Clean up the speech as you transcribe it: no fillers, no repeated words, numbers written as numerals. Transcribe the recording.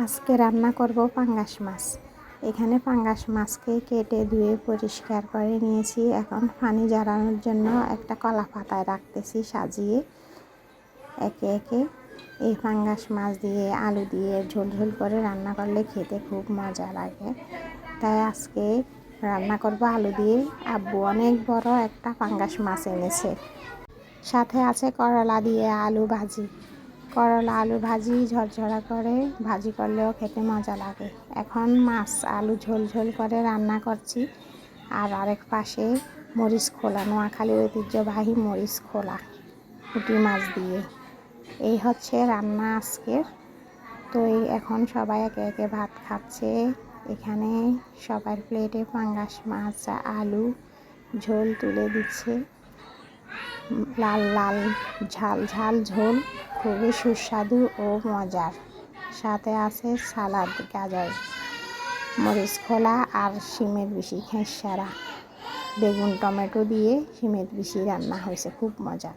আজকে রান্না করব পাঙ্গাস মাছ। এখানে পাঙ্গাস মাছকে কেটে ধুয়ে পরিষ্কার করে নিয়েছি। এখন পানি ঝরানোর জন্য একটা কলা পাতায় রাখতেছি সাজিয়ে। একে একে এই পাঙ্গাস মাছ দিয়ে আলু দিয়ে ঝোল ঝোল করে রান্না করলে খেতে খুব মজা লাগে। তাই আজকে রান্না করব আলু দিয়ে। আব্বু অনেক বড় একটা পাঙ্গাস মাছ এনেছে। সাথে আছে করলা দিয়ে আলু ভাজি। করলা আলু ভাজি ঝরঝরা করে ভাজি করলেও খেতে মজা লাগে। এখন মাছ আলু ঝোল ঝোল করে রান্না করছি। আর আরেক পাশে মরিচ খোলা, নোয়াখালীর ঐতিহ্যবাহী মরিচ খোলা পুঁটি মাছ দিয়ে। এই হচ্ছে রান্না আজকের। তো এখন সবাই একে একে ভাত খাচ্ছে। এখানে সবার প্লেটে পাঙ্গাস মাছ আলু ঝোল তুলে দিচ্ছে। লাল লাল ঝাল ঝাল ঝোল, খুবই সুস্বাদু ও মজার। সাথে আছে সালাদ, গাজর, মরিচ খোলা আর শিমের বিশি, খেসারা, বেগুন টমেটো দিয়ে শিমের বিশি রান্না হয়েছে, খুব মজা।